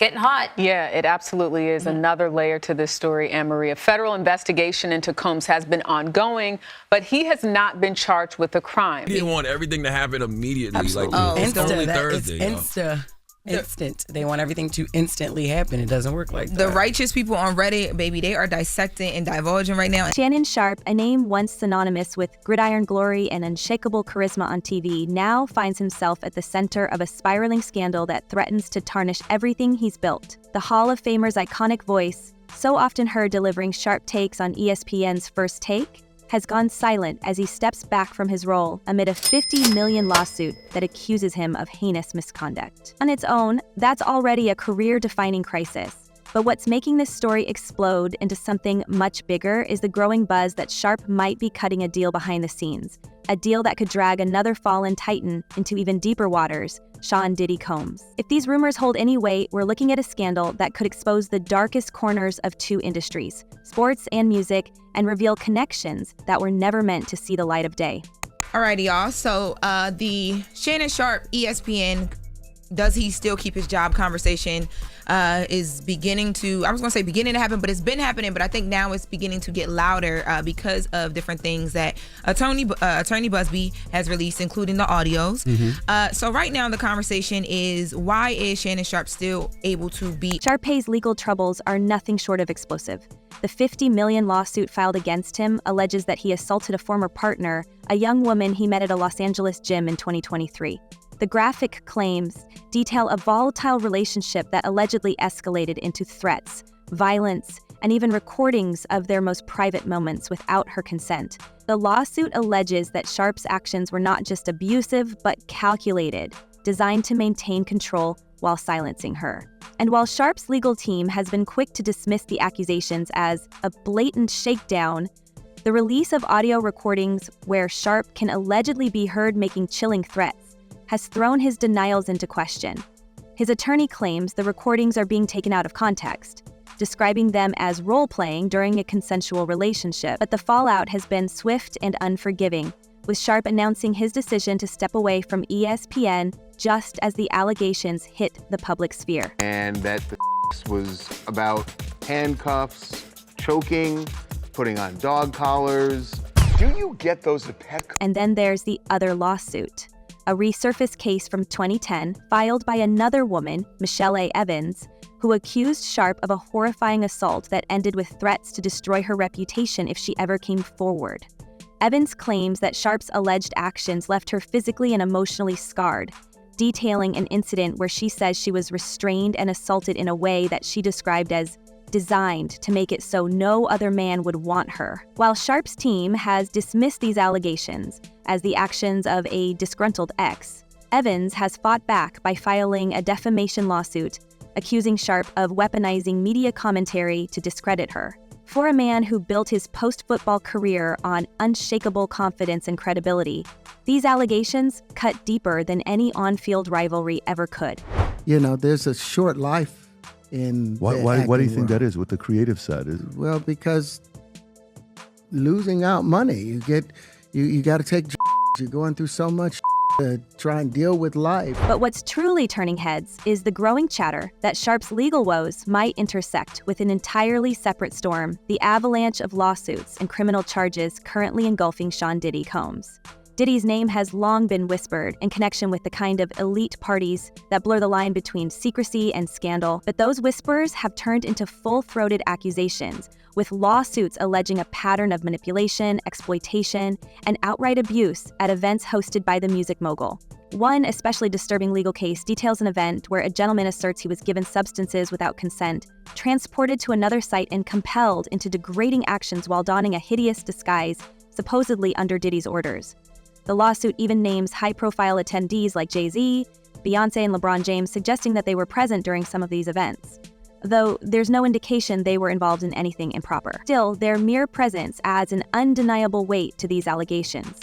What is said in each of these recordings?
getting hot. Yeah, it absolutely is. Another layer to this story, Anne-Marie. A federal investigation into Combs has been ongoing, but he has not been charged with a crime. He didn't want everything to happen immediately. Absolutely. Like, it's Insta, only Thursday. It's instant. They want everything to instantly happen. It doesn't work like that. The righteous people on Reddit, baby, they are dissecting and divulging right now. Shannon Sharpe, a name once synonymous with gridiron glory and unshakable charisma on TV, now finds himself at the center of a spiraling scandal that threatens to tarnish everything he's built. The Hall of Famer's iconic voice, so often heard delivering sharp takes on ESPN's First Take, has gone silent as he steps back from his role amid a $50 million lawsuit that accuses him of heinous misconduct. On its own, that's already a career-defining crisis. But what's making this story explode into something much bigger is the growing buzz that Sharpe might be cutting a deal behind the scenes, a deal that could drag another fallen titan into even deeper waters, Sean Diddy Combs. If these rumors hold any weight, we're looking at a scandal that could expose the darkest corners of two industries, sports and music, and reveal connections that were never meant to see the light of day. Alrighty, y'all. So the Shannon Sharpe ESPN, does he still keep his job conversation is beginning to, I was going to say beginning to happen, but it's been happening, but I think now it's beginning to get louder because of different things that Attorney Busby has released, including the audios. So right now the conversation is, why is Shannon Sharpe still able to be? Sharpe's legal troubles are nothing short of explosive. The $50 million lawsuit filed against him alleges that he assaulted a former partner, a young woman he met at a Los Angeles gym in 2023. The graphic claims detail a volatile relationship that allegedly escalated into threats, violence, and even recordings of their most private moments without her consent. The lawsuit alleges that Sharpe's actions were not just abusive, but calculated, designed to maintain control while silencing her. And while Sharpe's legal team has been quick to dismiss the accusations as a blatant shakedown, the release of audio recordings where Sharpe can allegedly be heard making chilling threats has thrown his denials into question. His attorney claims the recordings are being taken out of context, describing them as role-playing during a consensual relationship. But the fallout has been swift and unforgiving, with Sharpe announcing his decision to step away from ESPN just as the allegations hit the public sphere. And that the was about handcuffs, choking, putting on dog collars. Do you get those at Petco? And then there's the other lawsuit, a resurfaced case from 2010 filed by another woman, Michelle A. Evans, who accused Sharpe of a horrifying assault that ended with threats to destroy her reputation if she ever came forward. Evans claims that Sharpe's alleged actions left her physically and emotionally scarred, detailing an incident where she says she was restrained and assaulted in a way that she described as designed to make it so no other man would want her. While Sharpe's team has dismissed these allegations as the actions of a disgruntled ex, Evans has fought back by filing a defamation lawsuit accusing Sharpe of weaponizing media commentary to discredit her. For a man who built his post-football career on unshakable confidence and credibility, these allegations cut deeper than any on-field rivalry ever could. You know, there's a short life in why do you think that is, what the creative side is? Well, because losing out money, you got to take you're going through so much to try and deal with life. But what's truly turning heads is the growing chatter that Sharpe's legal woes might intersect with an entirely separate storm, the avalanche of lawsuits and criminal charges currently engulfing Sean Diddy Combs. Diddy's name has long been whispered in connection with the kind of elite parties that blur the line between secrecy and scandal, but those whispers have turned into full-throated accusations, with lawsuits alleging a pattern of manipulation, exploitation, and outright abuse at events hosted by the music mogul. One especially disturbing legal case details an event where a gentleman asserts he was given substances without consent, transported to another site, and compelled into degrading actions while donning a hideous disguise, supposedly under Diddy's orders. The lawsuit even names high-profile attendees like Jay-Z, Beyonce, and LeBron James, suggesting that they were present during some of these events, though there's no indication they were involved in anything improper. Still, their mere presence adds an undeniable weight to these allegations.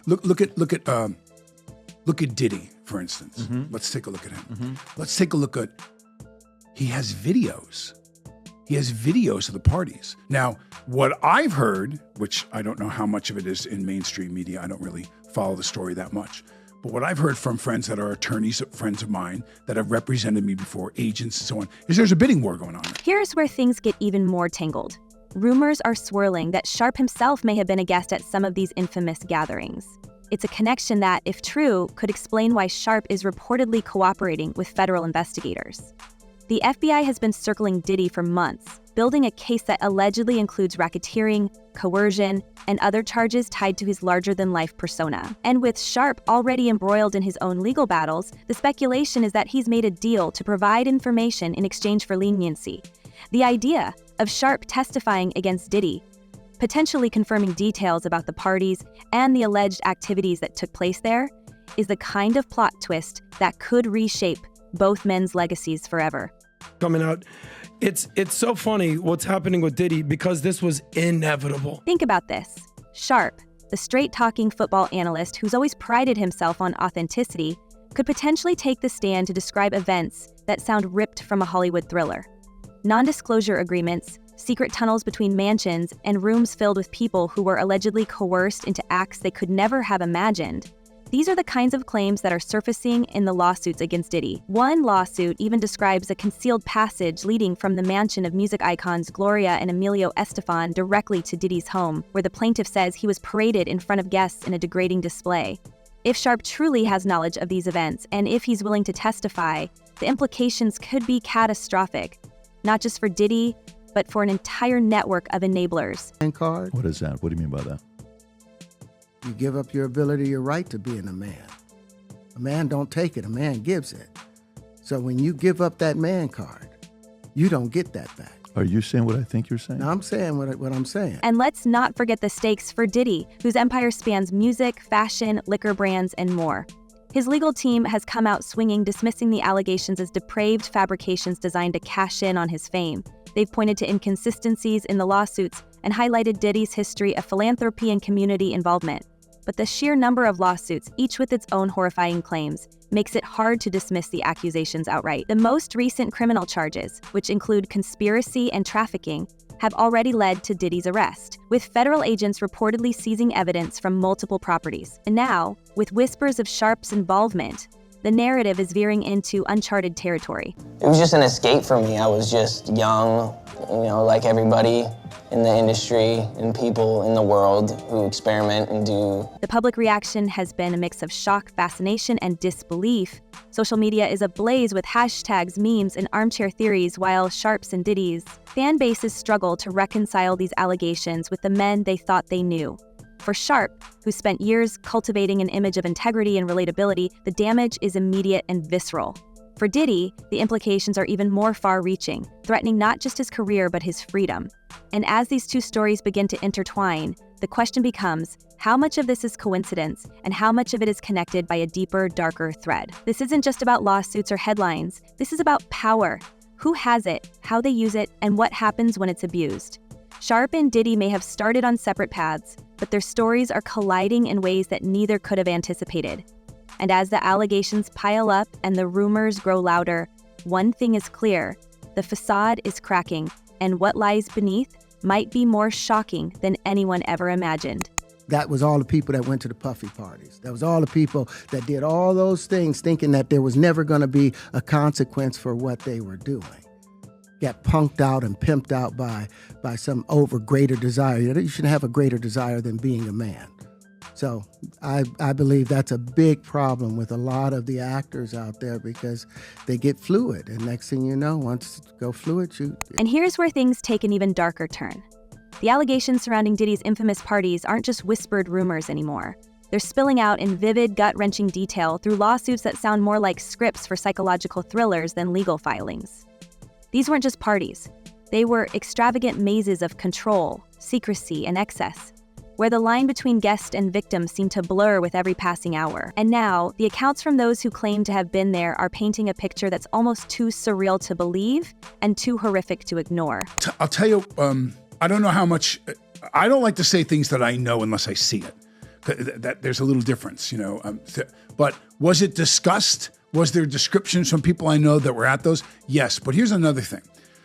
Look at Diddy, for instance. Let's take a look at him. Let's take a look at, he has videos. He has videos of the parties. Now, what I've heard, which I don't know how much of it is in mainstream media, I don't really follow the story that much, But what I've heard from friends that are attorneys, friends of mine that have represented me before, agents and so on, is there's a bidding war going on. Here's where things get even more tangled. Rumors are swirling that Sharpe himself may have been a guest at some of these infamous gatherings. It's a connection that, if true, could explain why Sharpe is reportedly cooperating with federal investigators. The FBI has been circling Diddy for months, building a case that allegedly includes racketeering, coercion, and other charges tied to his larger-than-life persona. And with Sharpe already embroiled in his own legal battles, the speculation is that he's made a deal to provide information in exchange for leniency. The idea of Sharpe testifying against Diddy, potentially confirming details about the parties and the alleged activities that took place there, is the kind of plot twist that could reshape both men's legacies forever. Coming out, it's so funny what's happening with Diddy because this was inevitable. Think about this. Sharpe, the straight-talking football analyst who's always prided himself on authenticity, could potentially take the stand to describe events that sound ripped from a Hollywood thriller. Non-disclosure agreements, secret tunnels between mansions, and rooms filled with people who were allegedly coerced into acts they could never have imagined. These are the kinds of claims that are surfacing in the lawsuits against Diddy. One lawsuit even describes a concealed passage leading from the mansion of music icons Gloria and Emilio Estefan directly to Diddy's home, where the plaintiff says he was paraded in front of guests in a degrading display. If Sharpe truly has knowledge of these events, and if he's willing to testify, the implications could be catastrophic, not just for Diddy, but for an entire network of enablers. Card. What is that? What do you mean by that? You give up your ability, your right to being a man. A man don't take it, a man gives it. So when you give up that man card, you don't get that back. Are you saying what I think you're saying? Now, I'm saying what I'm saying. And let's not forget the stakes for Diddy, whose empire spans music, fashion, liquor brands, and more. His legal team has come out swinging, dismissing the allegations as depraved fabrications designed to cash in on his fame. They've pointed to inconsistencies in the lawsuits and highlighted Diddy's history of philanthropy and community involvement. But the sheer number of lawsuits, each with its own horrifying claims, makes it hard to dismiss the accusations outright. The most recent criminal charges, which include conspiracy and trafficking, have already led to Diddy's arrest, with federal agents reportedly seizing evidence from multiple properties. And now, with whispers of Sharpe's involvement, the narrative is veering into uncharted territory. It was just an escape for me. I was just young, like everybody in the industry and people in the world who experiment and do. The public reaction has been a mix of shock, fascination, and disbelief. Social media is ablaze with hashtags, memes, and armchair theories, while Sharpe's and Diddy's fan bases struggle to reconcile these allegations with the men they thought they knew. For Sharpe, who spent years cultivating an image of integrity and relatability, the damage is immediate and visceral. For Diddy, the implications are even more far-reaching, threatening not just his career but his freedom. And as these two stories begin to intertwine, the question becomes, how much of this is coincidence and how much of it is connected by a deeper, darker thread? This isn't just about lawsuits or headlines. This is about power. Who has it, how they use it, and what happens when it's abused. Sharpe and Diddy may have started on separate paths, but their stories are colliding in ways that neither could have anticipated. And as the allegations pile up and the rumors grow louder, one thing is clear: the facade is cracking, and what lies beneath might be more shocking than anyone ever imagined. That was all the people that went to the puffy parties. That was all the people that did all those things thinking that there was never going to be a consequence for what they were doing. Got punked out and pimped out by some greater desire. You shouldn't have a greater desire than being a man. So I believe that's a big problem with a lot of the actors out there because they get fluid. And next thing you know, once you go fluid, And here's where things take an even darker turn. The allegations surrounding Diddy's infamous parties aren't just whispered rumors anymore. They're spilling out in vivid, gut-wrenching detail through lawsuits that sound more like scripts for psychological thrillers than legal filings. These weren't just parties. They were extravagant mazes of control, secrecy, and excess, where the line between guest and victim seemed to blur with every passing hour. And now, the accounts from those who claim to have been there are painting a picture that's almost too surreal to believe and too horrific to ignore. I'll tell you, I don't know how much, I don't like to say things that I know unless I see it. That there's a little difference, but was it discussed? Was there descriptions from people I know that were at those? Yes, but here's another thing.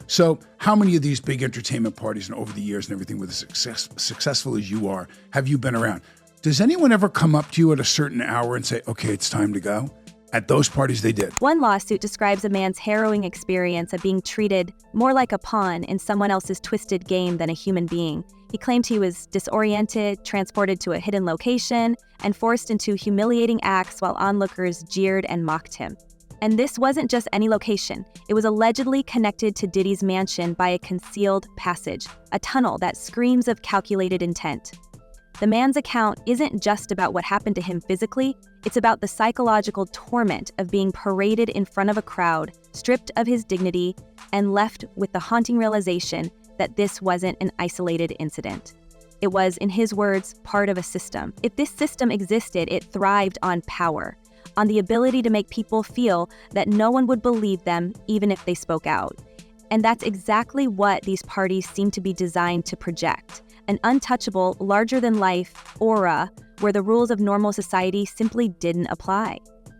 So how many of these big entertainment parties and over the years and everything with as successful as you are, have you been around? Does anyone ever come up to you at a certain hour and say, okay, it's time to go? At those parties, they did. One lawsuit describes a man's harrowing experience of being treated more like a pawn in someone else's twisted game than a human being. He claimed he was disoriented, transported to a hidden location, and forced into humiliating acts while onlookers jeered and mocked him. And this wasn't just any location. It was allegedly connected to Diddy's mansion by a concealed passage, a tunnel that screams of calculated intent. The man's account isn't just about what happened to him physically, it's about the psychological torment of being paraded in front of a crowd, stripped of his dignity, and left with the haunting realization that this wasn't an isolated incident. It was, in his words, part of a system. If this system existed, it thrived on power, on the ability to make people feel that no one would believe them even if they spoke out. And that's exactly what these parties seem to be designed to project. An untouchable, larger-than-life aura where the rules of normal society simply didn't apply.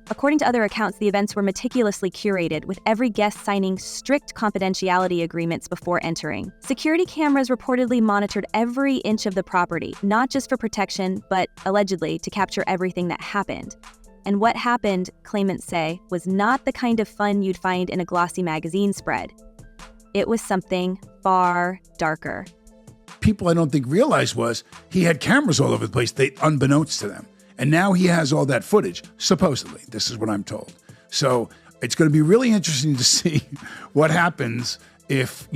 According to other accounts, the events were meticulously curated, with every guest signing strict confidentiality agreements before entering. Security cameras reportedly monitored every inch of the property, not just for protection, but allegedly to capture everything that happened. And what happened, claimants say, was not the kind of fun you'd find in a glossy magazine spread. It was something far darker. People I don't think realized was he had cameras all over the place, unbeknownst to them. And now he has all that footage, supposedly. This is what I'm told. So it's going to be really interesting to see what happens if,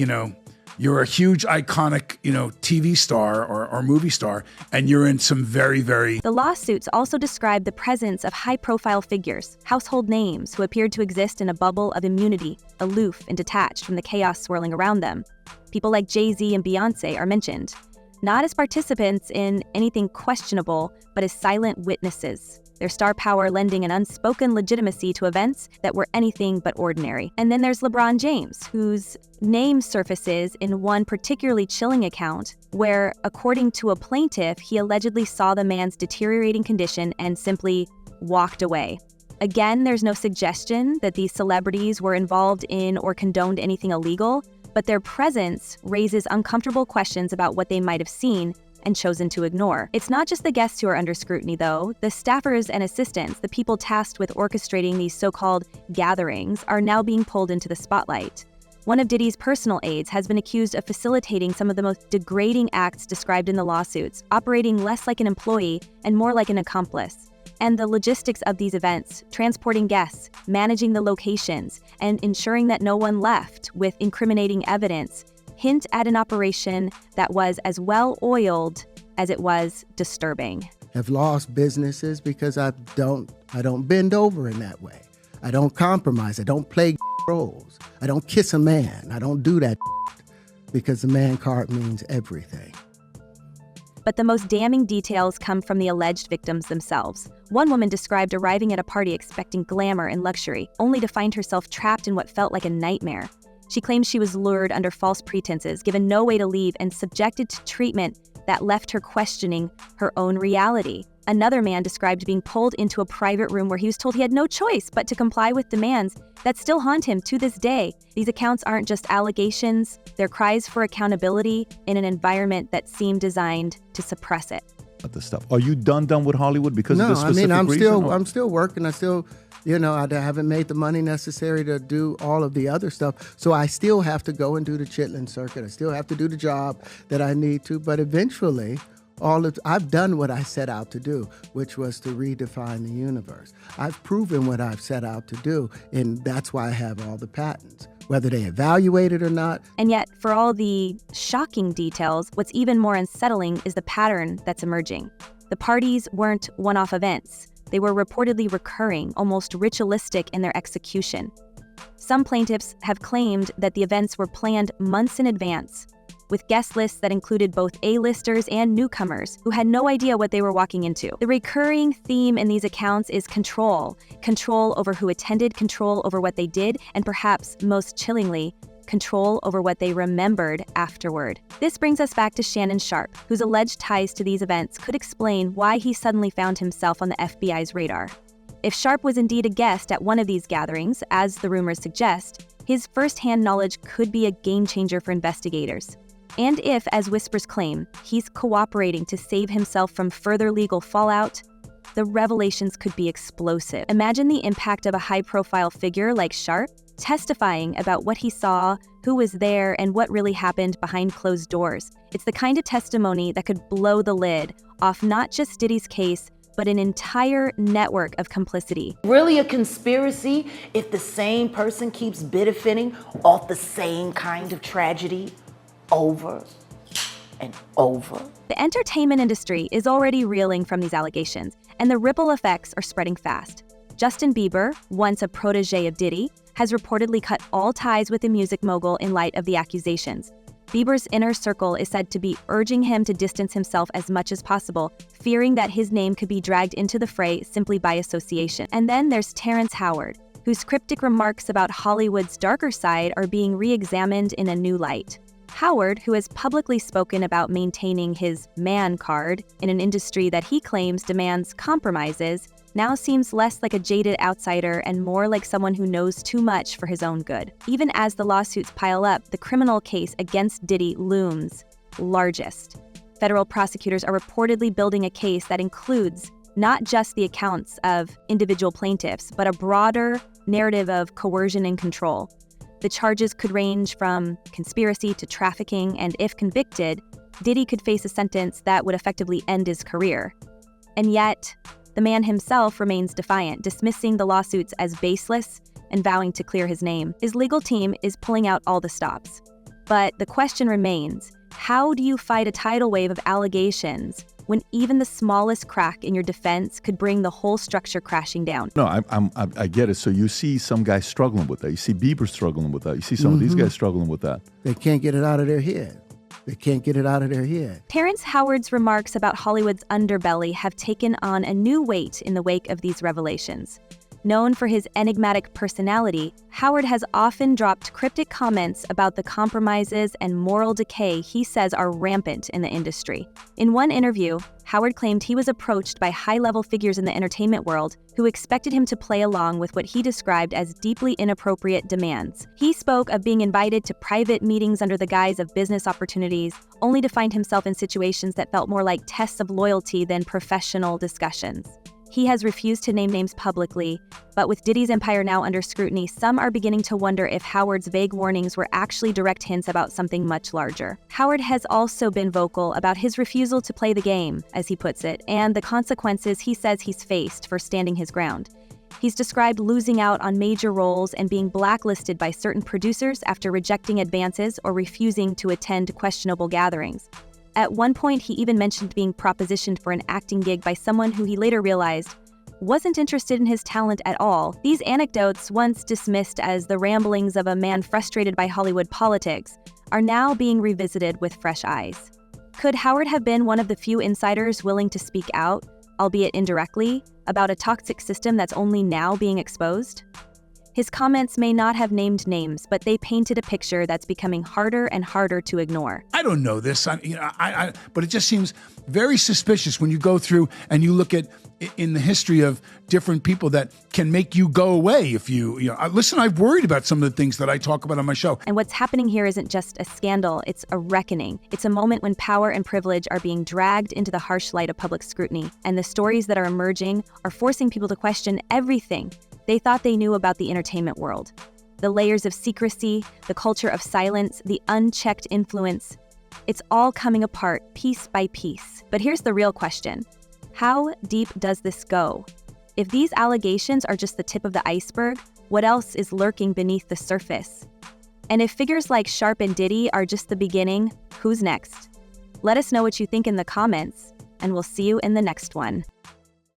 you're a huge, iconic, TV star or movie star, and you're in some very, very... The lawsuits also describe the presence of high-profile figures, household names who appeared to exist in a bubble of immunity, aloof and detached from the chaos swirling around them. People like Jay-Z and Beyonce are mentioned, not as participants in anything questionable, but as silent witnesses, their star power lending an unspoken legitimacy to events that were anything but ordinary. And then there's LeBron James, whose name surfaces in one particularly chilling account, where, according to a plaintiff, he allegedly saw the man's deteriorating condition and simply walked away. Again, there's no suggestion that these celebrities were involved in or condoned anything illegal, but their presence raises uncomfortable questions about what they might have seen and chosen to ignore. It's not just the guests who are under scrutiny, though. The staffers and assistants, the people tasked with orchestrating these so-called gatherings, are now being pulled into the spotlight. One of Diddy's personal aides has been accused of facilitating some of the most degrading acts described in the lawsuits, operating less like an employee and more like an accomplice. And the logistics of these events, transporting guests, managing the locations, and ensuring that no one left with incriminating evidence, hint at an operation that was as well-oiled as it was disturbing. Have lost businesses because I don't bend over in that way. I don't compromise. I don't play roles. I don't kiss a man. I don't do that because the man card means everything. But the most damning details come from the alleged victims themselves. One woman described arriving at a party expecting glamour and luxury, only to find herself trapped in what felt like a nightmare. She claims she was lured under false pretenses, given no way to leave, and subjected to treatment that left her questioning her own reality. Another man described being pulled into a private room where he was told he had no choice but to comply with demands that still haunt him to this day. These accounts aren't just allegations, they're cries for accountability in an environment that seemed designed to suppress it. The stuff. Are you done with Hollywood because of this specific I'm reason? still working. I still, I haven't made the money necessary to do all of the other stuff. So I still have to go and do the Chitlin circuit. I still have to do the job that I need to. But eventually, I've done what I set out to do, which was to redefine the universe. I've proven what I've set out to do, and that's why I have all the patents, whether they evaluate it or not. And yet, for all the shocking details, what's even more unsettling is the pattern that's emerging. The parties weren't one-off events. They were reportedly recurring, almost ritualistic in their execution. Some plaintiffs have claimed that the events were planned months in advance, with guest lists that included both A-listers and newcomers who had no idea what they were walking into. The recurring theme in these accounts is control. Control over who attended, control over what they did, and perhaps most chillingly, control over what they remembered afterward. This brings us back to Shannon Sharpe, whose alleged ties to these events could explain why he suddenly found himself on the FBI's radar. If Sharpe was indeed a guest at one of these gatherings, as the rumors suggest, his first-hand knowledge could be a game changer for investigators. And if, as whispers claim, he's cooperating to save himself from further legal fallout, the revelations could be explosive. Imagine the impact of a high-profile figure like Sharpe testifying about what he saw, who was there, and what really happened behind closed doors. It's the kind of testimony that could blow the lid off not just Diddy's case, but an entire network of complicity. Really a conspiracy if the same person keeps benefiting off the same kind of tragedy over and over. The entertainment industry is already reeling from these allegations, and the ripple effects are spreading fast. Justin Bieber, once a protege of Diddy, has reportedly cut all ties with the music mogul in light of the accusations. Bieber's inner circle is said to be urging him to distance himself as much as possible, fearing that his name could be dragged into the fray simply by association. And then there's Terrence Howard, whose cryptic remarks about Hollywood's darker side are being re-examined in a new light. Howard, who has publicly spoken about maintaining his man card in an industry that he claims demands compromises, now seems less like a jaded outsider and more like someone who knows too much for his own good. Even as the lawsuits pile up, the criminal case against Diddy looms largest. Federal prosecutors are reportedly building a case that includes not just the accounts of individual plaintiffs, but a broader narrative of coercion and control. The charges could range from conspiracy to trafficking, and if convicted, Diddy could face a sentence that would effectively end his career. And yet, the man himself remains defiant, dismissing the lawsuits as baseless and vowing to clear his name. His legal team is pulling out all the stops. But the question remains, how do you fight a tidal wave of allegations when even the smallest crack in your defense could bring the whole structure crashing down? No, I get it. So you see some guys struggling with that. You see Bieber struggling with that. You see some of these guys struggling with that. They can't get it out of their head. They can't get it out of their head. Terrence Howard's remarks about Hollywood's underbelly have taken on a new weight in the wake of these revelations. Known for his enigmatic personality, Howard has often dropped cryptic comments about the compromises and moral decay he says are rampant in the industry. In one interview, Howard claimed he was approached by high-level figures in the entertainment world who expected him to play along with what he described as deeply inappropriate demands. He spoke of being invited to private meetings under the guise of business opportunities, only to find himself in situations that felt more like tests of loyalty than professional discussions. He has refused to name names publicly, but with Diddy's empire now under scrutiny, some are beginning to wonder if Howard's vague warnings were actually direct hints about something much larger. Howard has also been vocal about his refusal to play the game, as he puts it, and the consequences he says he's faced for standing his ground. He's described losing out on major roles and being blacklisted by certain producers after rejecting advances or refusing to attend questionable gatherings. At one point, he even mentioned being propositioned for an acting gig by someone who he later realized wasn't interested in his talent at all. These anecdotes, once dismissed as the ramblings of a man frustrated by Hollywood politics, are now being revisited with fresh eyes. Could Howard have been one of the few insiders willing to speak out, albeit indirectly, about a toxic system that's only now being exposed? His comments may not have named names, but they painted a picture that's becoming harder and harder to ignore. I don't know this, but it just seems very suspicious when you go through and you look at in the history of different people that can make you go away if listen, I've worried about some of the things that I talk about on my show. And what's happening here isn't just a scandal, it's a reckoning. It's a moment when power and privilege are being dragged into the harsh light of public scrutiny, and the stories that are emerging are forcing people to question everything they thought they knew about the entertainment world. The layers of secrecy, the culture of silence, the unchecked influence. It's all coming apart piece by piece. But here's the real question. How deep does this go? If these allegations are just the tip of the iceberg, what else is lurking beneath the surface? And if figures like Sharpe and Diddy are just the beginning, who's next? Let us know what you think in the comments, and we'll see you in the next one.